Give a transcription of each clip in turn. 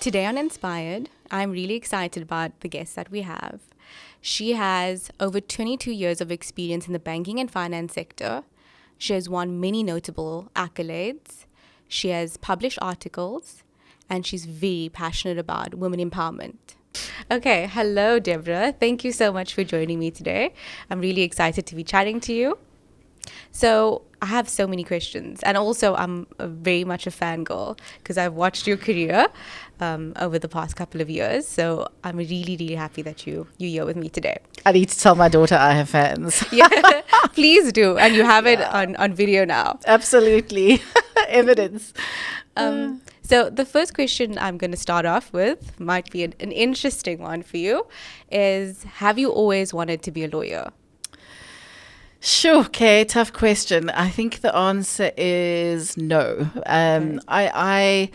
Today on Inspired, I'm really excited about the guest that we have. She has over 22 years of experience in the banking and finance sector. She has won many notable accolades. She has published articles, and she's very passionate about women empowerment. Okay, hello, Deborah. Thank you so much for joining me today. I'm really excited to be chatting to you. So I have so many questions, and also I'm very much a fangirl because I've watched your career over the past couple of years. So I'm really, really happy that you're here with me today. I need to tell my daughter I have fans. Yeah, please do, and you have it on video now. Absolutely. Evidence. So the first question I'm going to start off with might be an interesting one for you is, have you always wanted to be a lawyer? Sure. Okay. Tough question. I think the answer is no. I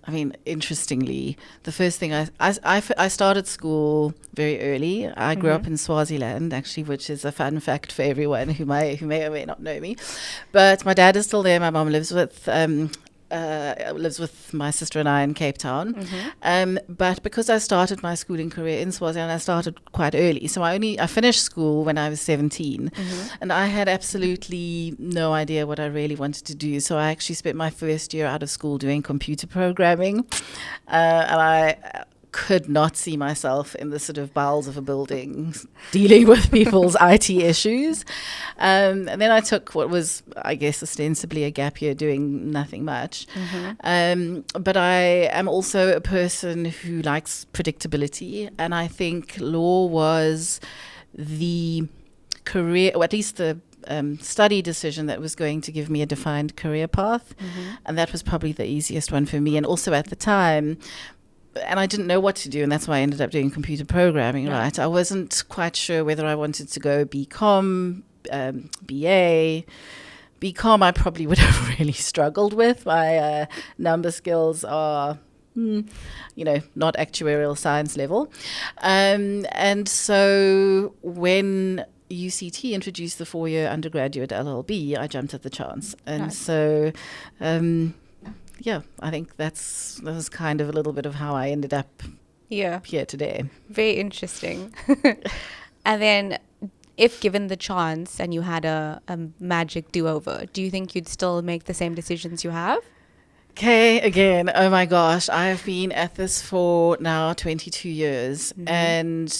mean, interestingly, the first thing I started school very early. I grew up in Swaziland, actually, which is a fun fact for everyone who may or may not know me. But my dad is still there. My mom lives with my sister and I in Cape Town. But because I started my schooling career in Swaziland, I started quite early. So I finished school when I was 17. And I had absolutely no idea what I really wanted to do. So I actually spent my first year out of school doing computer programming. And I could not see myself in the sort of bowels of a building dealing with people's IT issues. And then I took what was, I guess, ostensibly a gap year doing nothing much. But I am also a person who likes predictability. And I think law was the career, or at least the study decision that was going to give me a defined career path. And that was probably the easiest one for me. And also at the time, and I didn't know what to do, and that's why I ended up doing computer programming, right? I wasn't quite sure whether I wanted to go BCom, BA. BCom I probably would have really struggled with. My number skills are, not actuarial science level. And so when UCT introduced the 4-year undergraduate LLB, I jumped at the chance. And so... I think that was kind of a little bit of how I ended up here today. Very interesting. And then if given the chance and you had a magic do-over, do you think you'd still make the same decisions you have? Okay, again, oh my gosh, I have been at this for now 22 years and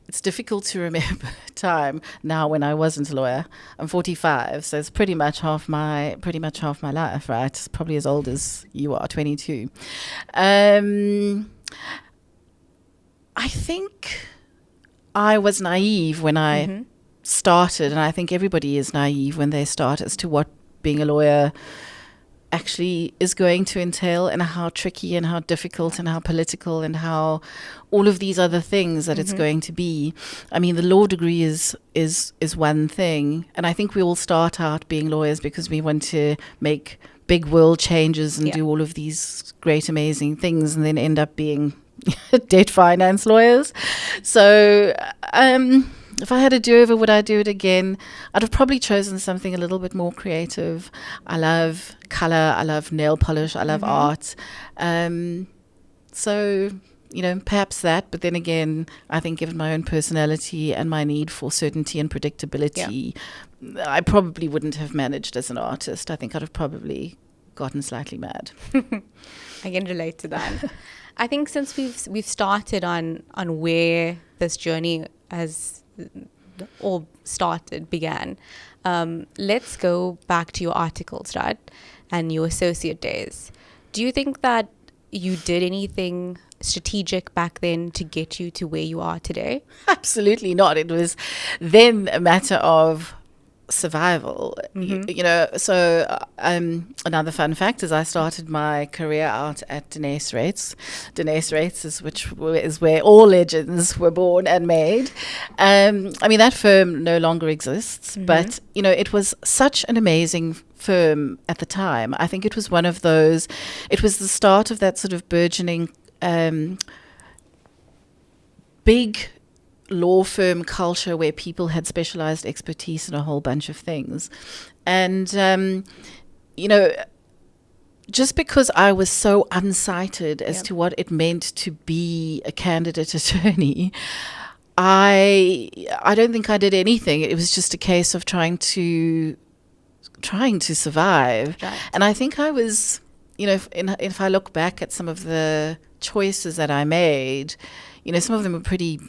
it's difficult to remember time now when I wasn't a lawyer. I'm 45, so it's pretty much half my life, right? It's probably as old as you are, 22. I think I was naive when I started, and I think everybody is naive when they start as to what being a lawyer actually is going to entail, and how tricky and how difficult and how political and how all of these other things that it's going to be. I mean, the law degree is one thing, and I think we all start out being lawyers because we want to make big world changes and do all of these great amazing things, and then end up being debt finance lawyers. So if I had a do-over, would I do it again? I'd have probably chosen something a little bit more creative. I love color. I love nail polish. I love art. So, perhaps that. But then again, I think given my own personality and my need for certainty and predictability, I probably wouldn't have managed as an artist. I think I'd have probably gotten slightly mad. I can relate to that. I think since we've started on where this journey has all began. Let's go back to your articles, right? And your associate days. Do you think that you did anything strategic back then to get you to where you are today? Absolutely not. It was then a matter of survival. So another fun fact is I started my career out at Denes Rates. Denes Rates is where all legends were born and made. I mean, that firm no longer exists, but it was such an amazing firm at the time. I think it was one of those, it was the start of that sort of burgeoning big law firm culture where people had specialized expertise in a whole bunch of things. And, just because I was so unsighted as Yep. to what it meant to be a candidate attorney, I don't think I did anything. It was just a case of trying to survive. Right. And I think I was, if I look back at some of the choices that I made, some of them were pretty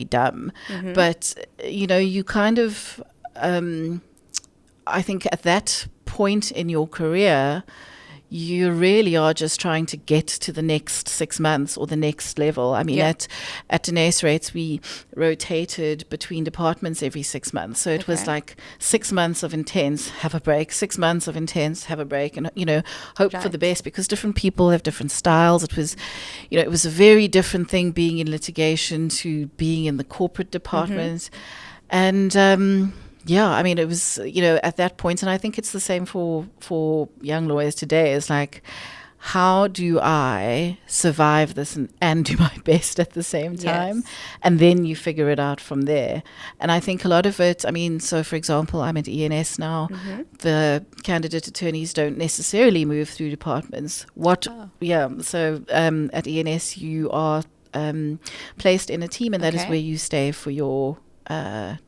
dumb. But, you kind of, I think at that point in your career, you really are just trying to get to the next 6 months or the next level. I mean, Yeah. at Danae's Rates, we rotated between departments every 6 months. So it was Okay. like 6 months of intense, have a break, 6 months of intense, have a break, and, hope for the Right. best, because different people have different styles. It was, it was a very different thing being in litigation to being in the corporate department. And, yeah, I mean, it was, at that point, and I think it's the same for young lawyers today, is like, how do I survive this and do my best at the same time? Yes. And then you figure it out from there. And I think a lot of it, I mean, so for example, I'm at ENS now. The candidate attorneys don't necessarily move through departments. So at ENS, you are placed in a team, and that is Okay. where you stay for your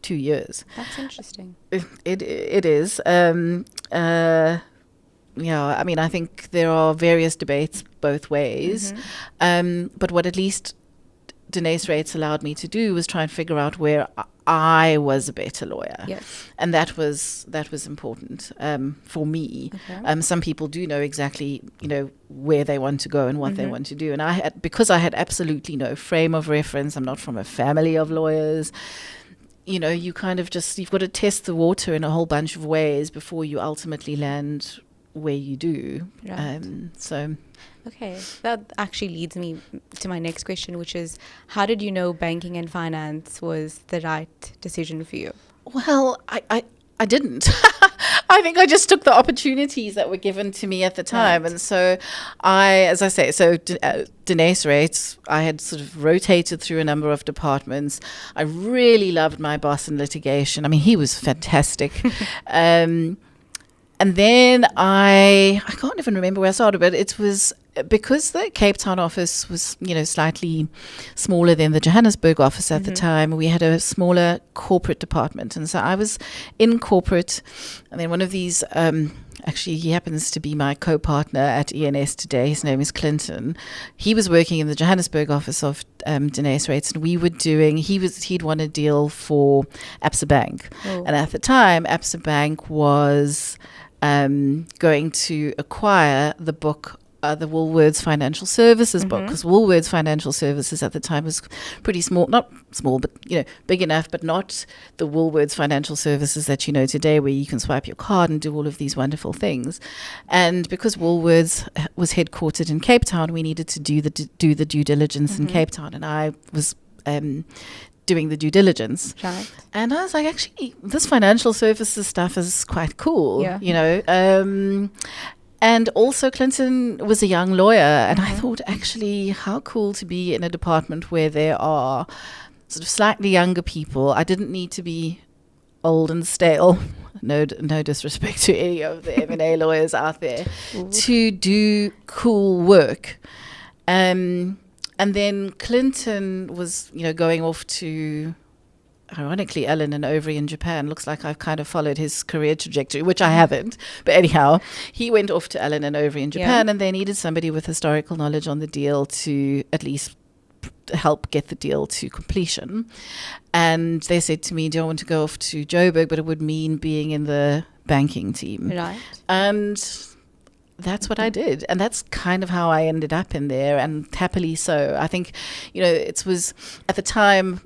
2 years. That's interesting. It is. I mean, I think there are various debates both ways. But what at least Danae's Rates allowed me to do was try and figure out where I was a better lawyer. Yes. And that was important for me. Okay. Some people do know exactly, where they want to go and what they want to do. And because I had absolutely no frame of reference, I'm not from a family of lawyers. You kind of you've got to test the water in a whole bunch of ways before you ultimately land where you do. Right. Okay, that actually leads me to my next question, which is, how did you know banking and finance was the right decision for you? Well, I didn't. I think I just took the opportunities that were given to me at the time. Right. And so Danae's Rates, I had sort of rotated through a number of departments. I really loved my boss in litigation. I mean, he was fantastic. And then I can't even remember where I started, but it was because the Cape Town office was, slightly smaller than the Johannesburg office at the time. We had a smaller corporate department. And so I was in corporate. And then one of these, actually, he happens to be my co-partner at ENS today. His name is Clinton. He was working in the Johannesburg office of Danae's Rates, and we were doing, he'd won a deal for Absa Bank. Oh. And at the time, Absa Bank was going to acquire the book, the Woolworths Financial Services book, because Woolworths Financial Services at the time was pretty small, not small, but big enough, but not the Woolworths Financial Services that you know today, where you can swipe your card and do all of these wonderful things. And because Woolworths was headquartered in Cape Town, we needed to do the due diligence in Cape Town, and I was doing the due diligence. Right. And I was like, actually, this financial services stuff is quite cool, Yeah. And also Clinton was a young lawyer, and I thought, actually, how cool to be in a department where there are sort of slightly younger people. I didn't need to be old and stale. No disrespect to any of the M&A lawyers out there, to do cool work. And then Clinton was, going off to, ironically, Allen and Overy in Japan. Looks like I've kind of followed his career trajectory, which I haven't. But anyhow, he went off to Allen and Overy in Japan, and they needed somebody with historical knowledge on the deal to at least help get the deal to completion. And they said to me, do I want to go off to Joburg? But it would mean being in the banking team. Right. And that's what I did. And that's kind of how I ended up in there, and happily so. I think, it was at the time,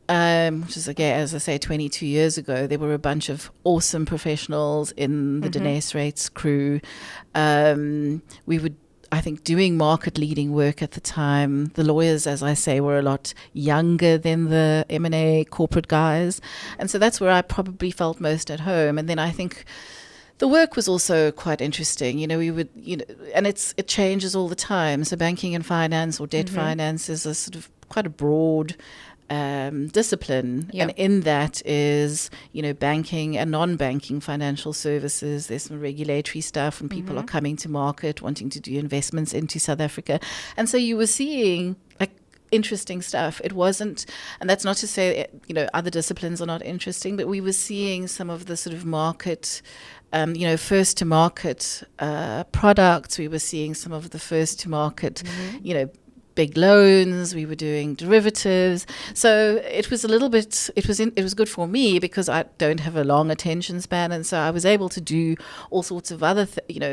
which is, again, as I say, 22 years ago, there were a bunch of awesome professionals in the Danae's Rates crew. We would, I think, doing market leading work at the time. The lawyers, as I say, were a lot younger than the M&A corporate guys. And so that's where I probably felt most at home. And then I think the work was also quite interesting. We would, and it changes all the time. So banking and finance or debt finance is a sort of quite a broad discipline. Yeah. And in that is, banking and non-banking financial services. There's some regulatory stuff when people are coming to market, wanting to do investments into South Africa. And so you were seeing interesting stuff. It wasn't, and that's not to say, other disciplines are not interesting, but we were seeing some of the sort of market, first to market products. We were seeing some of the first to market, big loans. We were doing derivatives. So it was a little bit, it was good for me because I don't have a long attention span. And so I was able to do all sorts of other,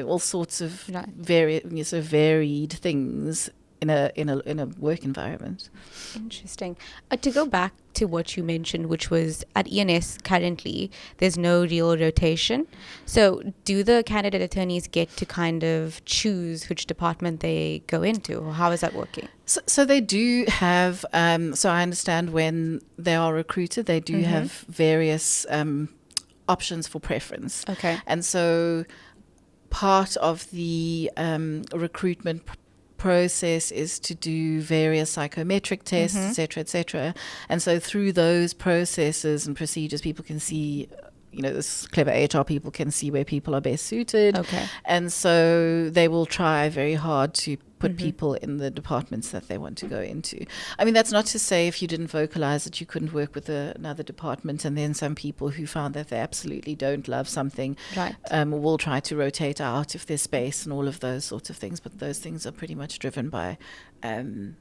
all sorts of varied things in a work environment. Interesting. To go back to what you mentioned, which was at ENS currently, there's no real rotation. So do the candidate attorneys get to kind of choose which department they go into, or how is that working? So they do have, so I understand when they are recruited, they do have various options for preference. Okay. And so part of the recruitment process is to do various psychometric tests, et cetera. And so through those processes and procedures, people can see, this clever HR people can see where people are best suited. Okay. And so they will try very hard to put people in the departments that they want to go into. I mean, that's not to say if you didn't vocalize that you couldn't work with another department, and then some people who found that they absolutely don't love something will try to rotate out if there's space and all of those sorts of things. But those things are pretty much driven by, the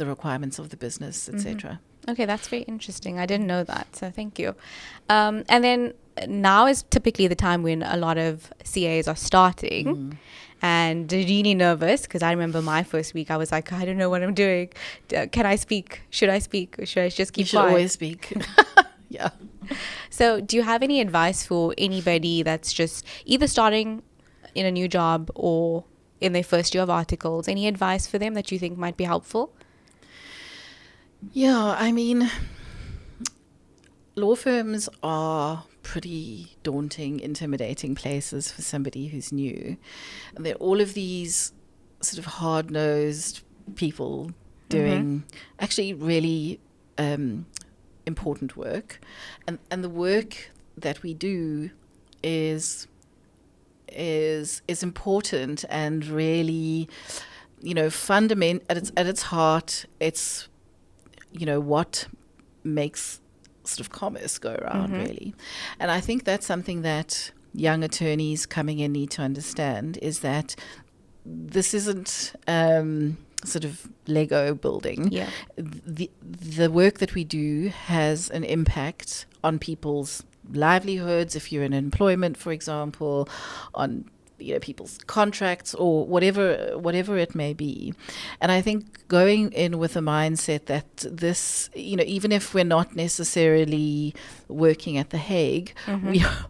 requirements of the business, etc. Okay, that's very interesting. I didn't know that, so thank you. And then now is typically the time when a lot of CAs are starting. And really nervous because I remember my first week, I was like, I don't know what I'm doing. Can I speak? Should I speak? Or should I just keep quiet? You should always speak. Yeah. So do you have any advice for anybody that's just either starting in a new job or in their first year of articles? Any advice for them that you think might be helpful? Yeah, I mean, law firms are pretty daunting, intimidating places for somebody who's new. And there are all of these sort of hard-nosed people doing actually really important work. And the work that we do is important and really, at its heart, it's, what makes sort of commerce go around, really. And I think that's something that young attorneys coming in need to understand, is that this isn't sort of Lego building. Yeah. The work that we do has an impact on people's livelihoods, if you're in employment, for example, on people's contracts or whatever it may be. And I think going in with a mindset that this, even if we're not necessarily working at The Hague,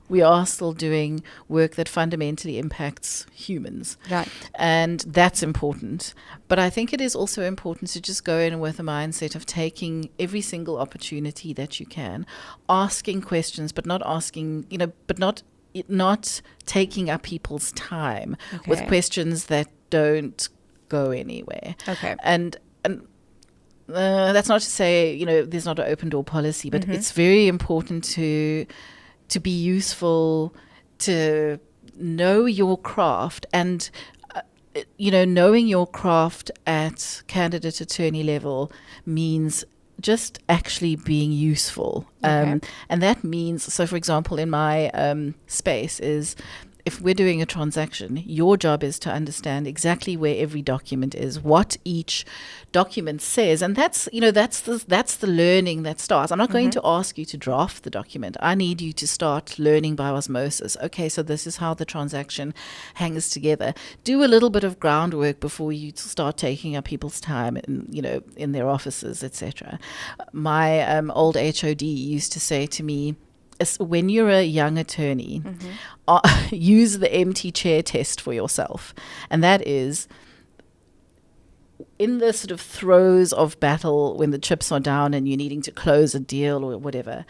we are still doing work that fundamentally impacts humans. Right. And that's important. But I think it is also important to just go in with a mindset of taking every single opportunity that you can, asking questions, but not taking up people's time with questions that don't go anywhere. Okay. And that's not to say, there's not an open door policy, but it's very important to be useful, to know your craft, and knowing your craft at candidate attorney level means just actually being useful. And that means, so for example, in my space is, if we're doing a transaction, your job is to understand exactly where every document is, what each document says, and that's the learning that starts. I'm not going to ask you to draft the document. I need you to start learning by osmosis. Okay, so this is how the transaction hangs together. Do a little bit of groundwork before you start taking up people's time in their offices, etc. My old HOD used to say to me, when you're a young attorney, use the empty chair test for yourself. And that is, in the sort of throes of battle, when the chips are down and you're needing to close a deal or whatever,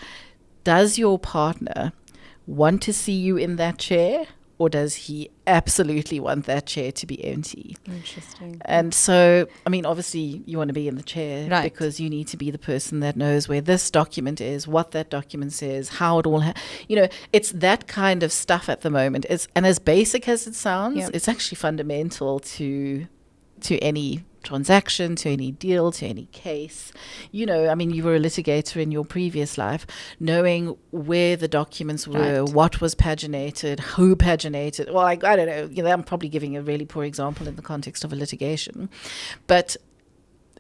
does your partner want to see you in that chair, or does he absolutely want that chair to be empty? Interesting. And so, I mean, obviously you want to be in the chair, Right. because you need to be the person that knows where this document is, what that document says, how it all, it's that kind of stuff at the moment. And as basic as it sounds, Yep. it's actually fundamental to any transaction, to any deal, to any case. I mean, you were a litigator in your previous life, knowing where the documents were, Right. what was paginated, who paginated. Well, I don't know. I'm probably giving a really poor example in the context of a litigation, but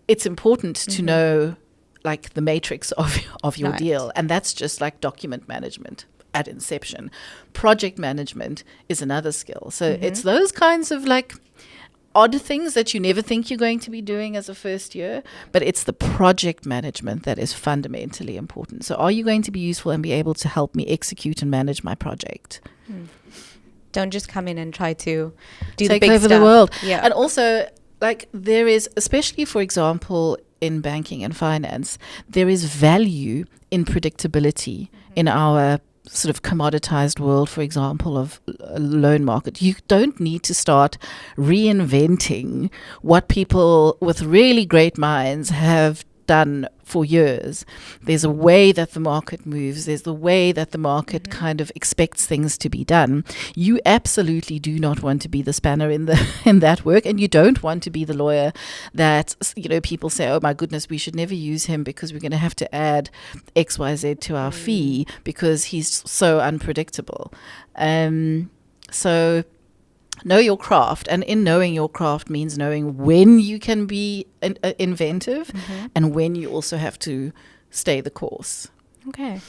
it's important to know, like, the matrix of your Right. deal, and that's just like document management at inception. Project management is another skill. So it's those kinds of like odd things that you never think you're going to be doing as a first year, but it's the project management that is fundamentally important. So are you going to be useful and be able to help me execute and manage my project? Don't just come in and try to do Take the big over stuff. the world. Yeah. And also, like, there is, especially for example in banking and finance, there is value in predictability in our sort of commoditized world, for example, of a loan market. You don't need to start reinventing what people with really great minds have done for years. There's a way that the market moves. There's the way that the market kind of expects things to be done. You absolutely do not want to be the spanner in that work, and you don't want to be the lawyer that people say, oh my goodness, we should never use him because we're going to have to add XYZ to our fee because he's so unpredictable. So know your craft, and in knowing your craft means knowing when you can be inventive and when you also have to stay the course. Okay.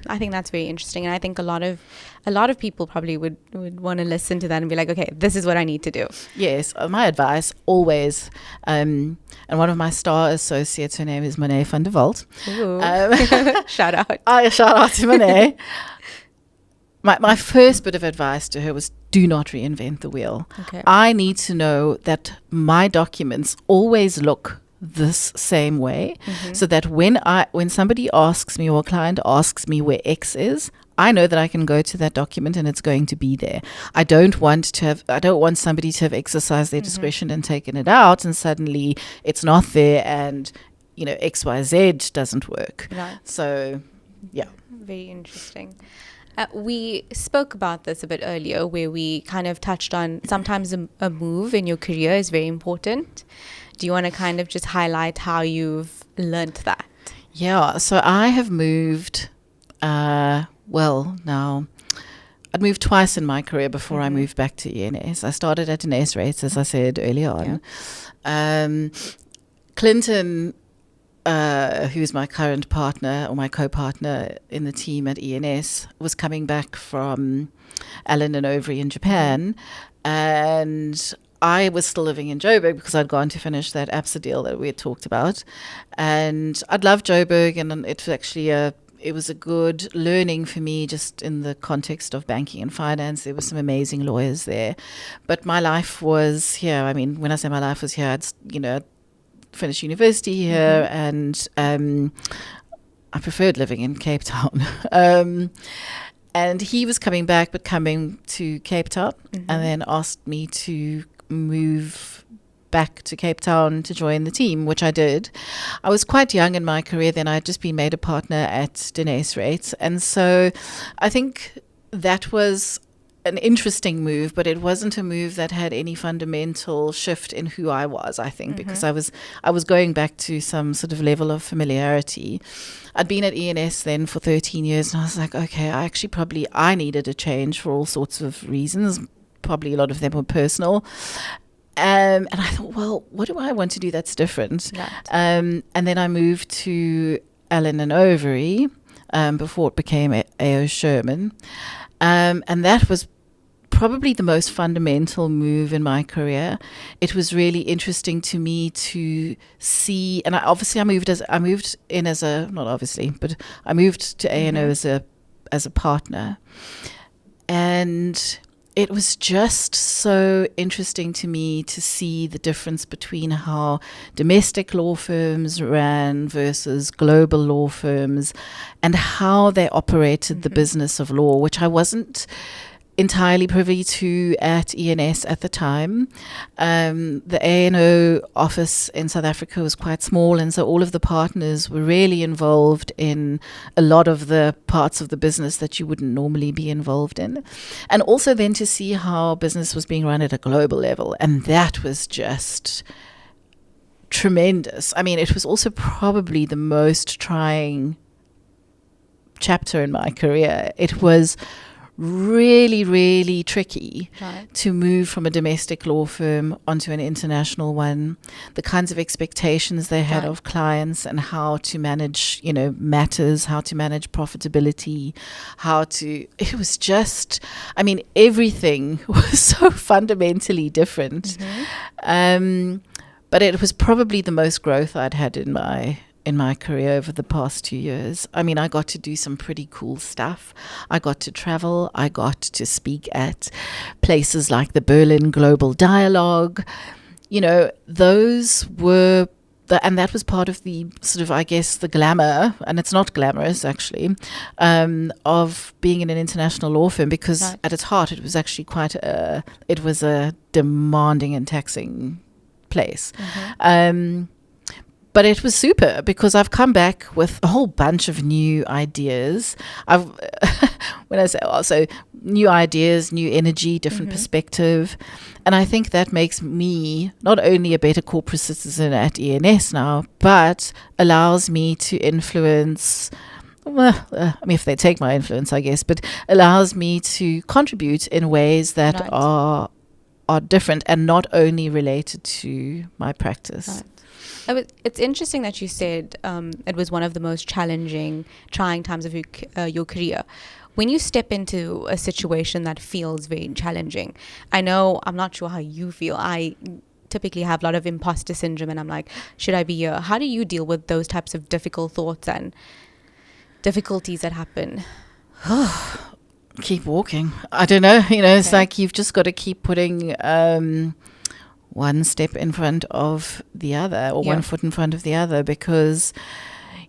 I think that's very interesting, and I think a lot of people probably would want to listen to that and be like, okay, this is what I need to do. Yes, my advice always, and one of my star associates, her name is Monet van der Walt. Ooh. Shout out. Shout out to Monet. My first bit of advice to her was, do not reinvent the wheel. Okay. I need to know that my documents always look this same way, so that when somebody asks me or a client asks me where X is, I know that I can go to that document and it's going to be there. I don't want somebody to have exercised their discretion and taken it out and suddenly it's not there and XYZ doesn't work. Right. So yeah. Very interesting. We spoke about this a bit earlier, where we kind of touched on sometimes a move in your career is very important. Do you want to kind of just highlight how you've learnt that? Yeah, so I have moved, now, I'd moved twice in my career before I moved back to ENS. I started at Deborah, as I said earlier on. Yeah. Clinton, who's my current partner or my co-partner in the team at ENS, was coming back from Allen & Overy in Japan, and I was still living in Joburg because I'd gone to finish that ABSA deal that we had talked about, and I'd loved Joburg, and it was actually it was a good learning for me just in the context of banking and finance. There were some amazing lawyers there, but my life was here. I mean, when I say my life was here, I'd finished university here, and I preferred living in Cape Town. And he was coming back, but coming to Cape Town, and then asked me to move back to Cape Town to join the team, which I did. I was quite young in my career then. I had just been made a partner at Deborah, and so I think that was an interesting move, but it wasn't a move that had any fundamental shift in who I was, I think, because I was going back to some sort of level of familiarity. I'd been at ENS then for 13 years, and I was like, okay, I needed a change for all sorts of reasons. Probably a lot of them were personal. And I thought, well, what do I want to do that's different? Right. And then I moved to Allen & Overy before it became A.O. Sherman. And that was probably the most fundamental move in my career. It was really interesting to me to see, and I moved to A&O as a partner, and it was just so interesting to me to see the difference between how domestic law firms ran versus global law firms, and how they operated the business of law, which I wasn't entirely privy to at ENS at the time. The A&O office in South Africa was quite small, and so all of the partners were really involved in a lot of the parts of the business that you wouldn't normally be involved in. And also then to see how business was being run at a global level, and that was just tremendous. I mean, it was also probably the most trying chapter in my career. It was really, really tricky to move from a domestic law firm onto an international one. The kinds of expectations they had of clients and how to manage, matters, how to manage profitability, it was just, I mean, everything was so fundamentally different. But it was probably the most growth I'd had in my career over the past 2 years. I mean, I got to do some pretty cool stuff. I got to travel. I got to speak at places like the Berlin Global Dialogue. Those were, and that was part of the sort of, I guess, the glamour, and it's not glamorous actually, of being in an international law firm, because at its heart it was actually it was a demanding and taxing place. But it was super, because I've come back with a whole bunch of new ideas. When I say also new ideas, new energy, different perspective. And I think that makes me not only a better corporate citizen at ENS now, but allows me to influence, if they take my influence, I guess, but allows me to contribute in ways that are different and not only related to my practice. It's interesting that you said it was one of the most trying times of your career. When you step into a situation that feels very challenging, I'm not sure how you feel. I typically have a lot of imposter syndrome, and I'm like, should I be here? How do you deal with those types of difficult thoughts and difficulties that happen? Keep walking. I don't know. It's like you've just got to keep putting one step in front of the other, or one foot in front of the other, because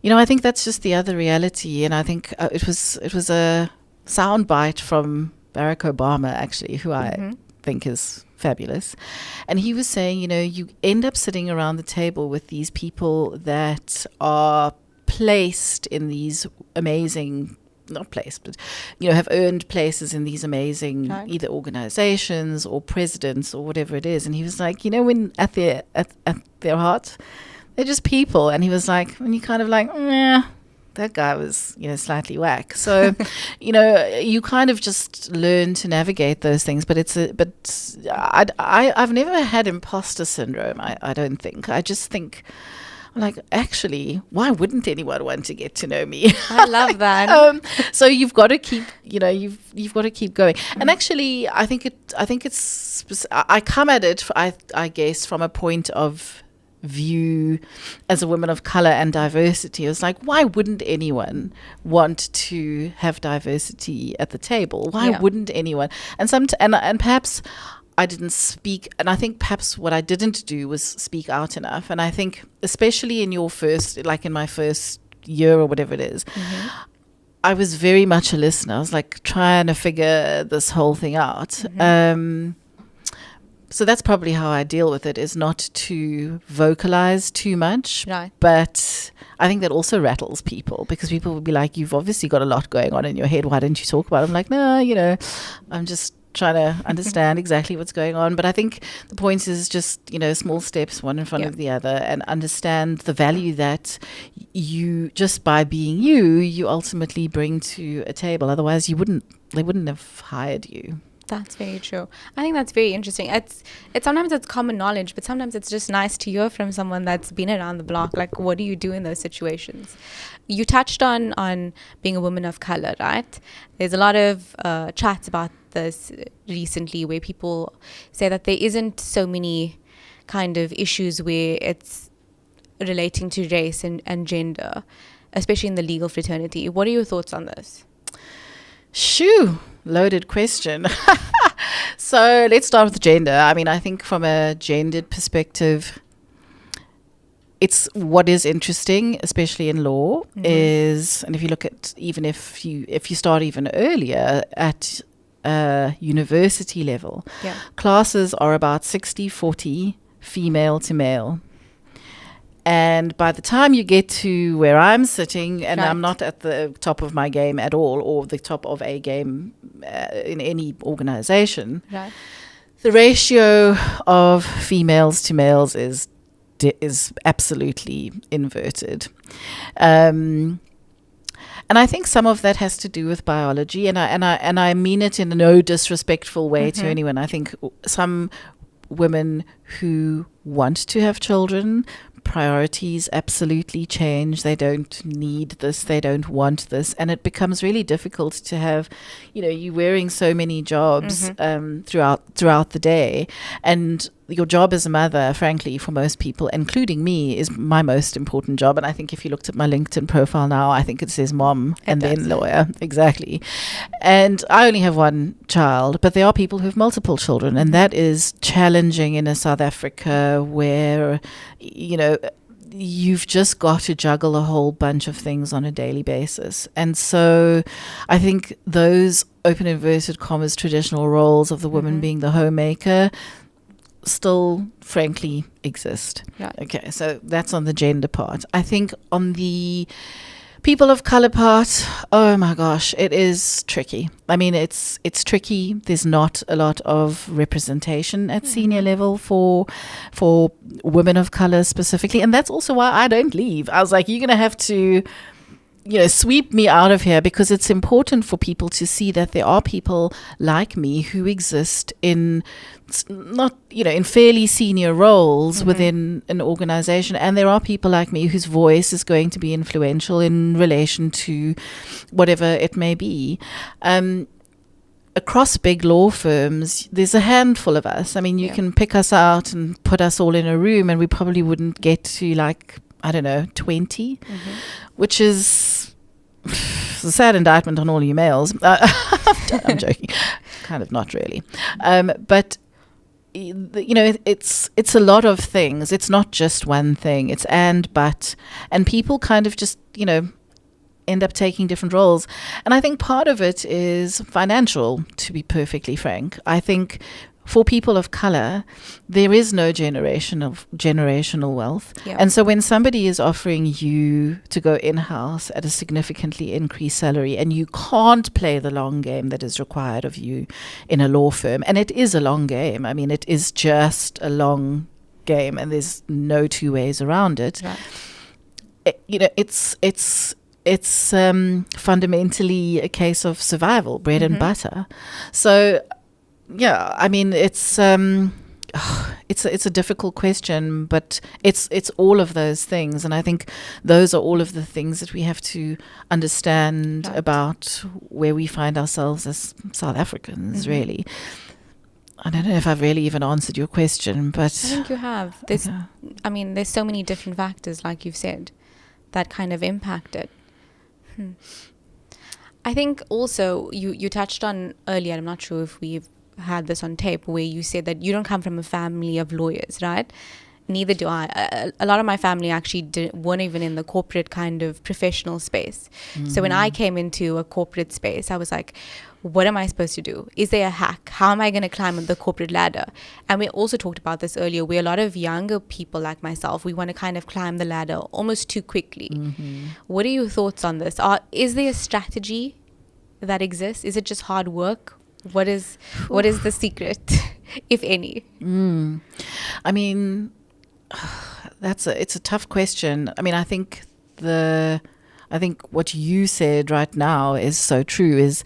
I think that's just the other reality. And I think it was a soundbite from Barack Obama, actually, who I think is fabulous. And he was saying, you end up sitting around the table with these people that are placed in these amazing, not placed, but have earned places in these amazing either organizations or presidents or whatever it is. And he was like, when at their heart, they're just people. And he was like, and you kind of like, that guy was slightly whack. So you kind of just learn to navigate those things. But I've never had imposter syndrome. I don't think. I just think, like, actually, why wouldn't anyone want to get to know me? I love that. So you've got to keep, you've got to keep going. And actually, I think it's. I come at it, I guess, from a point of view as a woman of color and diversity. It's like, why wouldn't anyone want to have diversity at the table? Why wouldn't anyone? And and perhaps I didn't speak, and I think perhaps what I didn't do was speak out enough. And I think especially in in my first year or whatever it is, I was very much a listener. I was like trying to figure this whole thing out. So that's probably how I deal with it, is not to vocalize too much. Right. But I think that also rattles people, because people will be like, you've obviously got a lot going on in your head. Why don't you talk about it? I'm like, no, I'm just trying to understand exactly what's going on. But I think the point is just, small steps, one in front of the other, and understand the value that you, just by being you ultimately bring to a table. Otherwise they wouldn't have hired you. That's very true. I think that's very interesting. It's sometimes it's common knowledge, but sometimes it's just nice to hear from someone that's been around the block. Like, what do you do in those situations? You touched on being a woman of color, right? There's a lot of chats about this recently, where people say that there isn't so many kind of issues where it's relating to race and gender, especially in the legal fraternity. What are your thoughts on this? Shoo, loaded question. So let's start with gender. I mean, I think from a gendered perspective, it's what is interesting, especially in law, is, and if you look at, even if you start even earlier at university level, classes are about 60-40 female to male. And by the time you get to where I'm sitting, and I'm not at the top of my game at all, or the top of a game in any organization, the ratio of females to males is absolutely inverted. And I think some of that has to do with biology, and I mean it in no disrespectful way to anyone. I think some women who want to have children, priorities absolutely change. They don't need this, they don't want this, and it becomes really difficult to have, you're wearing so many jobs throughout the day, and your job as a mother, frankly, for most people, including me, is my most important job. And I think if you looked at my LinkedIn profile now, I think it says mom and then lawyer. Exactly. And I only have one child, but there are people who have multiple children, and that is challenging in a South Africa where, you've just got to juggle a whole bunch of things on a daily basis. And so I think those open inverted commas traditional roles of the woman being the homemaker still frankly exist. Okay, so that's on the gender part. I think on the people of color part, oh my gosh, it is tricky. I mean, it's tricky. There's not a lot of representation at senior level for women of color specifically, and that's also why I don't leave. I was like, you're gonna have to sweep me out of here, because it's important for people to see that there are people like me who exist in in fairly senior roles within an organization, and there are people like me whose voice is going to be influential in relation to whatever it may be. Across big law firms, there's a handful of us. I mean, you can pick us out and put us all in a room, and we probably wouldn't get to 20, which is a sad indictment on all you males. I'm joking, kind of not really, but it's a lot of things. It's not just one thing. It's and people kind of just end up taking different roles, and I think part of it is financial. To be perfectly frank, I think for people of color, there is no generational wealth. And so when somebody is offering you to go in-house at a significantly increased salary, and you can't play the long game that is required of you in a law firm, and it is a long game. I mean, it is just a long game, and there's no two ways around it. It's fundamentally a case of survival, bread and butter. So yeah, I mean, it's a difficult question, but it's all of those things, and I think those are all of the things that we have to understand about where we find ourselves as South Africans. Really, I don't know if I've really even answered your question, but I think you have. There's so many different factors, like you've said, that kind of impact it. I think also you touched on earlier, I'm not sure if we've had this on tape, where you said that you don't come from a family of lawyers, right? Neither do I. A lot of my family actually weren't even in the corporate kind of professional space. So when I came into a corporate space, I was like, what am I supposed to do? Is there a hack? How am I going to climb the corporate ladder? And we also talked about this earlier, where a lot of younger people like myself, we want to kind of climb the ladder almost too quickly. What are your thoughts on this? Is there a strategy that exists? Is it just hard work? What is the secret, if any? I mean, it's a tough question. I mean, I think what you said right now is so true. Is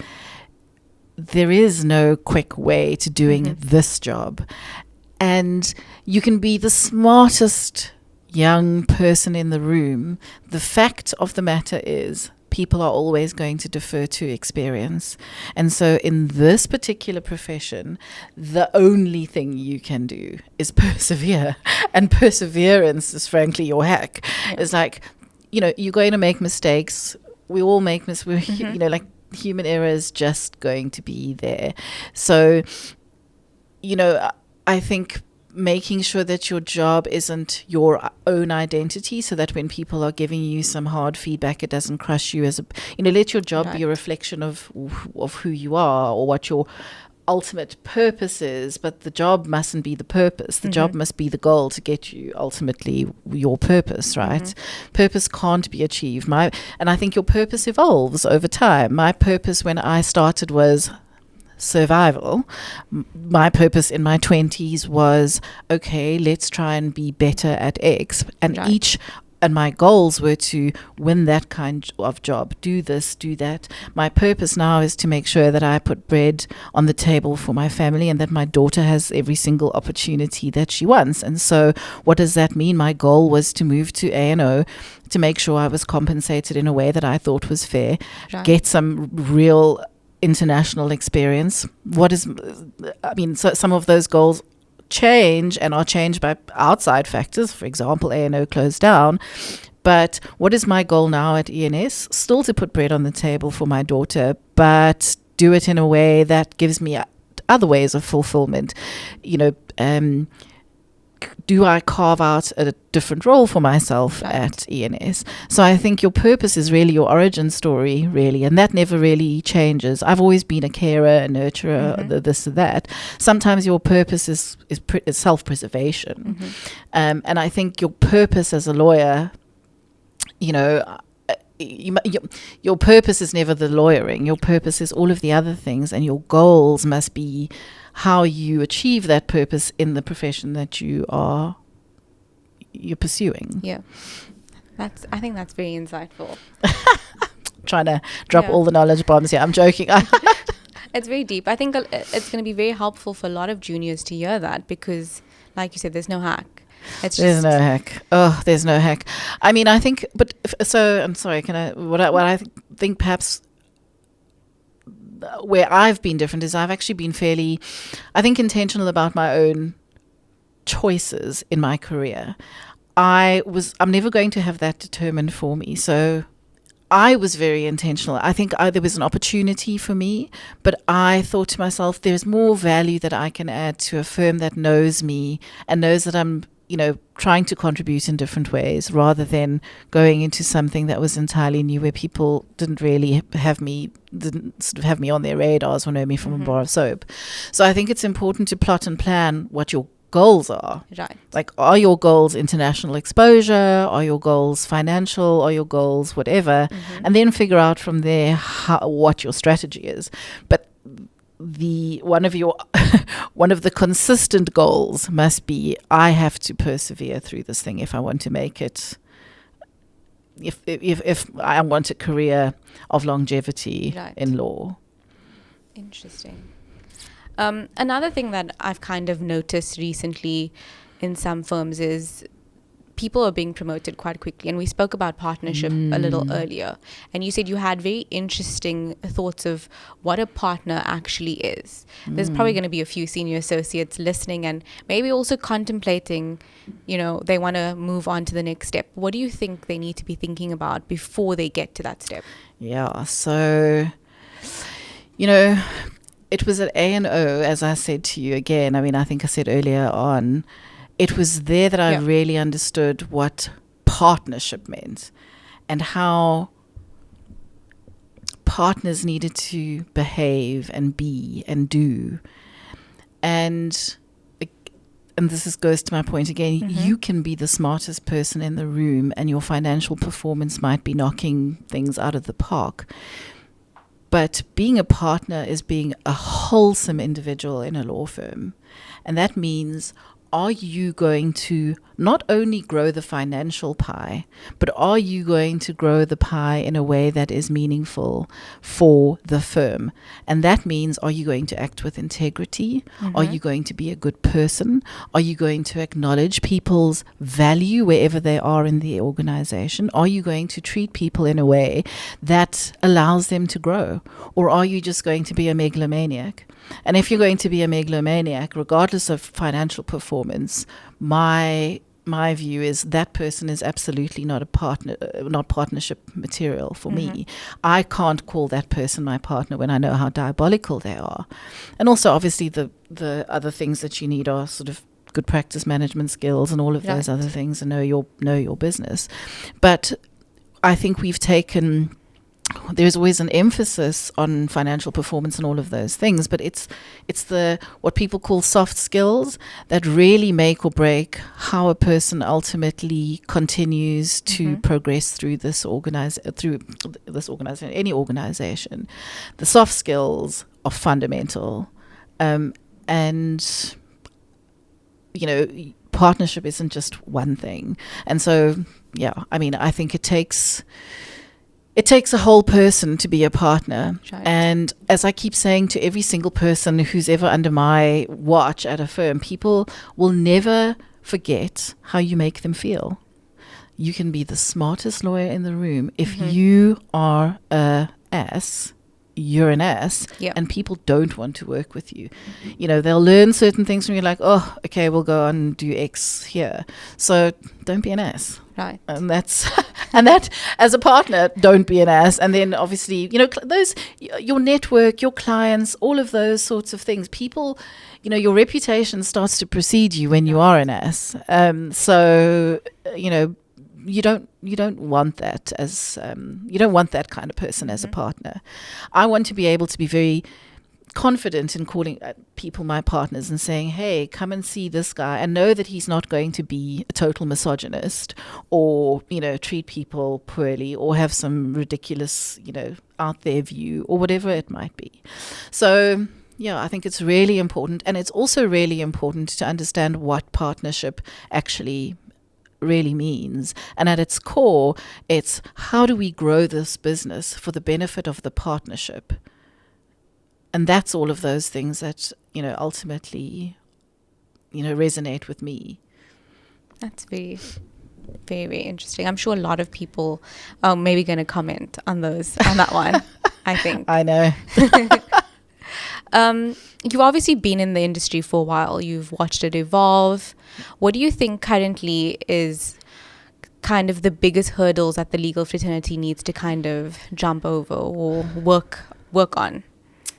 there is no quick way to doing this job, and you can be the smartest young person in the room. The fact of the matter is, people are always going to defer to experience. And so in this particular profession, the only thing you can do is persevere. And perseverance is frankly your hack. It's like, you're going to make mistakes. We all make mistakes. Human error is just going to be there. So, I think making sure that your job isn't your own identity, so that when people are giving you some hard feedback, it doesn't crush you as a, let your job be a reflection of who you are or what your ultimate purpose is, but the job mustn't be the purpose. The job must be the goal to get you ultimately your purpose, right? Purpose can't be achieved. And I think your purpose evolves over time. My purpose when I started was survival. My purpose in my 20s was, okay, let's try and be better at X. And and my goals were to win that kind of job, do this, do that. My purpose now is to make sure that I put bread on the table for my family and that my daughter has every single opportunity that she wants. And so what does that mean? My goal was to move to A&O to make sure I was compensated in a way that I thought was fair, get some real international experience. So some of those goals change and are changed by outside factors. For example, A&O closed down. But what is my goal now at ENS? Still to put bread on the table for my daughter, but do it in a way that gives me other ways of fulfillment. Do I carve out a different role for myself at ENS? So I think your purpose is really your origin story, really, and that never really changes. I've always been a carer, a nurturer, this or that. Sometimes your purpose is self-preservation. And I think your purpose as a lawyer, your purpose is never the lawyering. Your purpose is all of the other things, and your goals must be how you achieve that purpose in the profession that you're pursuing. Yeah, I think that's very insightful. Trying to drop all the knowledge bombs here. I'm joking. It's very deep. I think it's going to be very helpful for a lot of juniors to hear that, because, like you said, there's no hack. There's no hack. Oh, there's no hack. I mean, I think, but so I'm sorry. What I think perhaps where I've been different is I've actually been fairly, I think, intentional about my own choices in my career. I'm never going to have that determined for me. So I was very intentional. I think there was an opportunity for me, but I thought to myself, there's more value that I can add to a firm that knows me and knows that I'm trying to contribute in different ways, rather than going into something that was entirely new, where people didn't sort of have me on their radars or know me from a bar of soap. So I think it's important to plot and plan what your goals are. Right. Like, are your goals international exposure? Are your goals financial? Are your goals whatever? And then figure out from there what your strategy is. But one of the consistent goals must be, I have to persevere through this thing if I want to make it. If I want a career of longevity in law. Interesting. Another thing that I've kind of noticed recently in some firms is people are being promoted quite quickly. And we spoke about partnership a little earlier. And you said you had very interesting thoughts of what a partner actually is. There's probably going to be a few senior associates listening and maybe also contemplating, they want to move on to the next step. What do you think they need to be thinking about before they get to that step? Yeah, so, it was at A&O, as I said to you again. I mean, I think I said earlier on, it was there that I really understood what partnership meant and how partners needed to behave and be and do. And this goes to my point again, you can be the smartest person in the room and your financial performance might be knocking things out of the park. But being a partner is being a wholesome individual in a law firm. And that means, are you going to not only grow the financial pie, but are you going to grow the pie in a way that is meaningful for the firm? And that means, are you going to act with integrity? Are you going to be a good person? Are you going to acknowledge people's value wherever they are in the organization? Are you going to treat people in a way that allows them to grow? Or are you just going to be a megalomaniac? And if you're going to be a megalomaniac, regardless of financial performance, my view is that person is absolutely not a partner, not partnership material for me. I can't call that person my partner when I know how diabolical they are. And also, obviously, the other things that you need are sort of good practice management skills and all of those Right. other things, and know your business. But I think there's always an emphasis on financial performance and all of those things, but it's the what people call soft skills that really make or break how a person ultimately continues to progress through any organization. The soft skills are fundamental, and partnership isn't just one thing. And so, I think it takes a whole person to be a partner. Right. And as I keep saying to every single person who's ever under my watch at a firm, people will never forget how you make them feel. You can be the smartest lawyer in the room. If you are a ass, you're an ass, Yep. and people don't want to work with you. They'll learn certain things from you, like, oh, okay, we'll go and do X here. So don't be an ass. Right. And that as a partner, don't be an ass. And then obviously, those, your network, your clients, all of those sorts of things, people, your reputation starts to precede you when you are an ass. So you don't want that as you don't want that kind of person as a partner. I want to be able to be very confident in calling people my partners and saying, hey, come and see this guy, and know that he's not going to be a total misogynist or treat people poorly or have some ridiculous out there view or whatever it might be. So I think it's really important, and it's also really important to understand what partnership actually really means. And at its core, it's how do we grow this business for the benefit of the partnership? And that's all of those things that, ultimately, resonate with me. That's very, very, very interesting. I'm sure a lot of people are maybe going to comment on that one, I think. I know. You've obviously been in the industry for a while. You've watched it evolve. What do you think currently is kind of the biggest hurdles that the legal fraternity needs to kind of jump over or work on?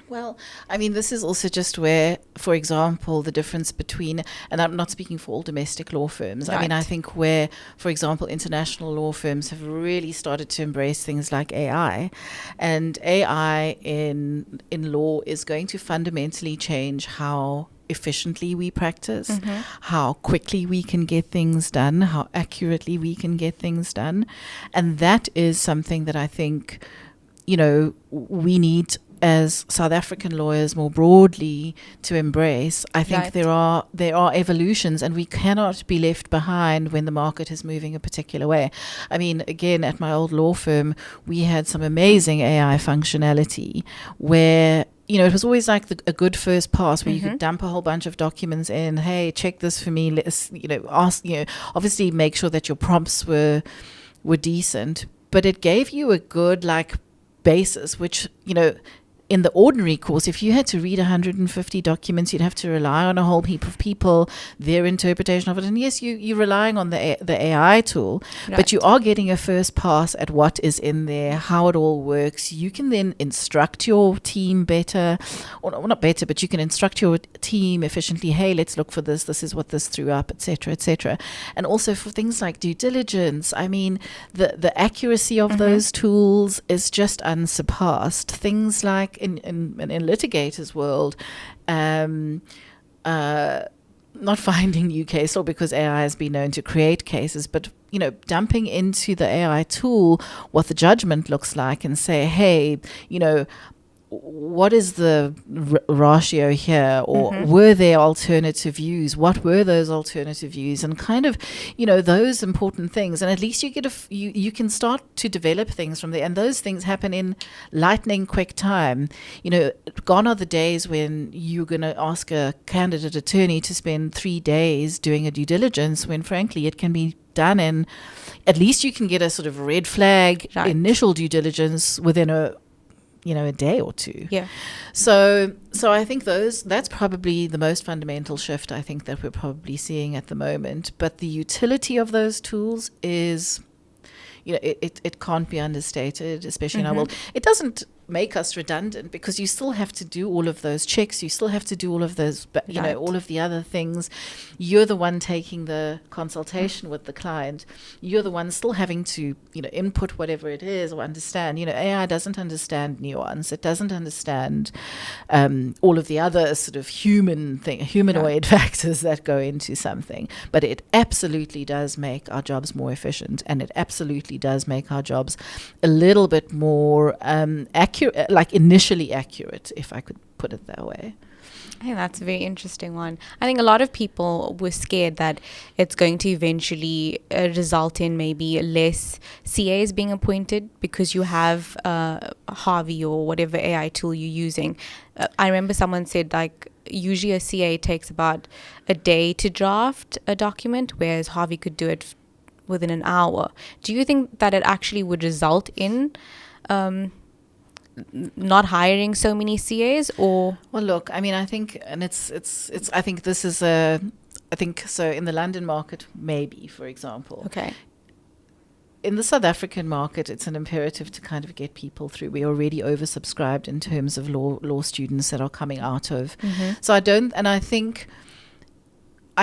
Well, this is also just where, for example, the difference between, and I'm not speaking for all domestic law firms. Right. I think where, for example, international law firms have really started to embrace things like AI, and AI in law is going to fundamentally change how efficiently we practice, how quickly we can get things done, how accurately we can get things done. And that is something that I think, we need as South African lawyers more broadly to embrace. I think Right. there are evolutions, and we cannot be left behind when the market is moving a particular way. Again, at my old law firm, we had some amazing AI functionality where it was always like a good first pass where you could dump a whole bunch of documents in. Hey, check this for me. Let's, ask, obviously make sure that your prompts were decent, but it gave you a good basis, which, in the ordinary course, if you had to read 150 documents, you'd have to rely on a whole heap of people, their interpretation of it. And yes, you're relying on the AI tool, Right. but you are getting a first pass at what is in there, how it all works. You can then instruct your team better, or not better, but you can instruct your team efficiently. Hey, let's look for this. This is what this threw up, etc., etc. And also for things like due diligence, the accuracy of those tools is just unsurpassed. Things like in litigators' world, not finding new case law because AI has been known to create cases, but dumping into the AI tool what the judgment looks like and say, hey, what is the ratio here, or were there alternative views? What were those alternative views? And kind of, those important things. And at least you get you can start to develop things from there. And those things happen in lightning quick time. Gone are the days when you're going to ask a candidate attorney to spend 3 days doing a due diligence, when frankly it can be done in, at least you can get a sort of red flag Right. initial due diligence within a day or two. Yeah. So I think that's probably the most fundamental shift I think that we're probably seeing at the moment. But the utility of those tools is, it can't be understated, especially in our world. It doesn't make us redundant, because you still have to do all of those checks, you still have to do all of those, you know, all of the other things. You're the one taking the consultation with the client. You're the one still having to, you know, input whatever it is or understand. You know, AI doesn't understand nuance. It doesn't understand all of the other sort of humanoid factors that go into something. But it absolutely does make our jobs more efficient, and it absolutely does make our jobs a little bit more accurate, like initially accurate, if I could put it that way. I think that's a very interesting one. I think a lot of people were scared that it's going to eventually result in maybe less CAs being appointed because you have Harvey or whatever AI tool you're using. I remember someone said, like, usually a CA takes about a day to draft a document, whereas Harvey could do it within an hour. Do you think that it actually would result in not hiring so many CAs? Or well, look, I mean, I think, and it's I think this is I think so in the London market, maybe, for example. Okay. In the South African market, it's an imperative to kind of get people through. We're already oversubscribed in terms of law students that are coming out of. So I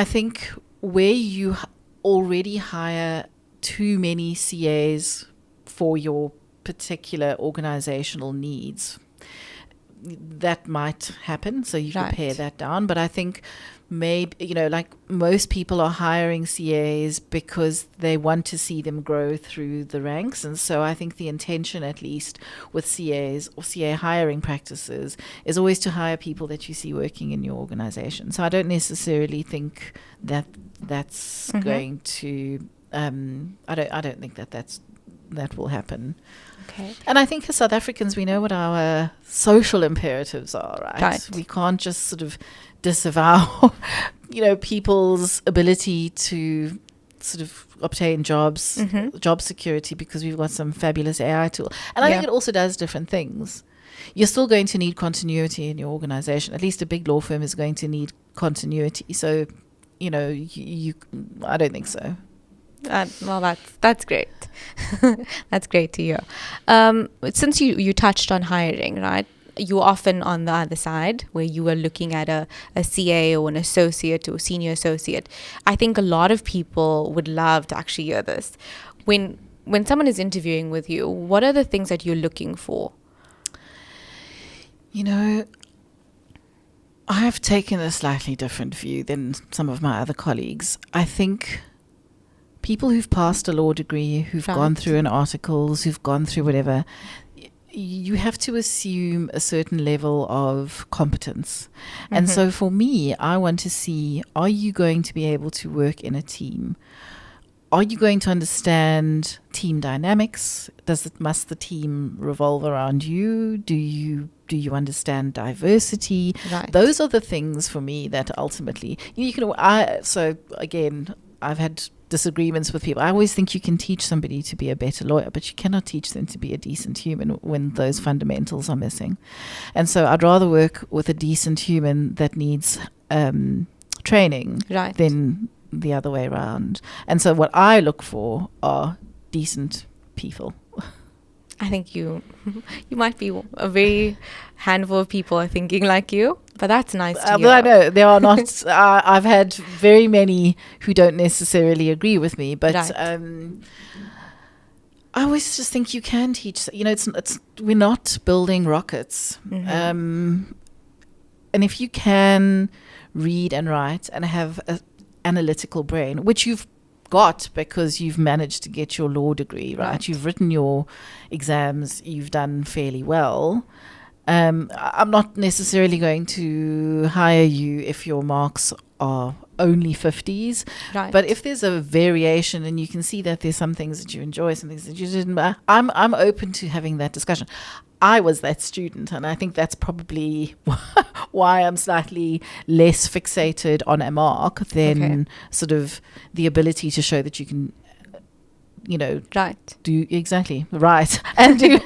think where you already hire too many CAs for your particular organizational needs, that might happen, so you can pare that down. But I think maybe, you know, like most people are hiring CAs because they want to see them grow through the ranks. And so I think the intention, at least with CAs or CA hiring practices, is always to hire people that you see working in your organization. So I don't necessarily think that that's going to I don't think that will happen. Okay. And I think as South Africans, we know what our social imperatives are, right? We can't just sort of disavow, you know, people's ability to sort of obtain jobs, job security, because we've got some fabulous AI tool. And I think it also does different things. You're still going to need continuity in your organization. At least a big law firm is going to need continuity. So, you know, I don't think so. Well, that's great. That's great to hear. Since you touched on hiring, right? You're often on the other side where you are looking at a CA or an associate or senior associate. I think a lot of people would love to actually hear this. When someone is interviewing with you, what are the things that you're looking for? You know, I have taken a slightly different view than some of my other colleagues. I think people who've passed a law degree, who've gone through an articles, who've gone through whatever, you have to assume a certain level of competence. And so for me, I want to see, are you going to be able to work in a team? Are you going to understand team dynamics? Must the team revolve around you? Do you understand diversity? Right. Those are the things for me that ultimately, so again, I've had disagreements with people. I always think you can teach somebody to be a better lawyer, but you cannot teach them to be a decent human when those fundamentals are missing. And so I'd rather work with a decent human that needs training than the other way around. And so what I look for are decent people. I think you might be a very handful of people are thinking like you, but that's nice to hear. But I know there are not. I've had very many who don't necessarily agree with me, but I always just think you can teach. You know, it's we're not building rockets, and if you can read and write and have an analytical brain, which you've got because you've managed to get your law degree, right? You've written your exams, you've done fairly well. I'm not necessarily going to hire you if your marks are only 50s. Right. But if there's a variation and you can see that there's some things that you enjoy, some things that you didn't, I'm open to having that discussion. I was that student, and I think that's probably why I'm slightly less fixated on a mark than sort of the ability to show that you can, you know, do exactly right and do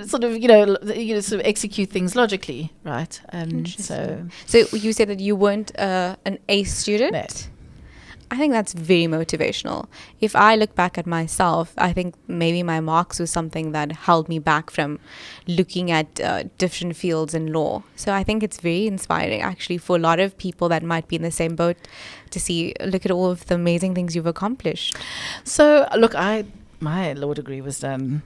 sort of sort of execute things logically, right? And so you said that you weren't an A student. No. I think that's very motivational. If I look back at myself, I think maybe my marks was something that held me back from looking at different fields in law. So I think it's very inspiring, actually, for a lot of people that might be in the same boat to see, look at all of the amazing things you've accomplished. So, look, my law degree was done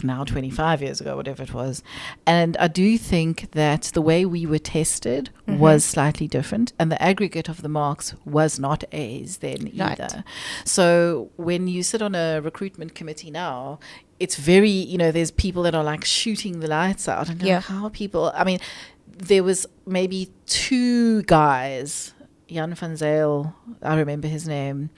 now 25 years ago, whatever it was. And I do think that the way we were tested was slightly different. And the aggregate of the marks was not A's then either. Right. So when you sit on a recruitment committee now, it's very, there's people that are like shooting the lights out. And Yeah. how people, I mean, there was maybe 2 guys, Jan van Zyl, I remember his name,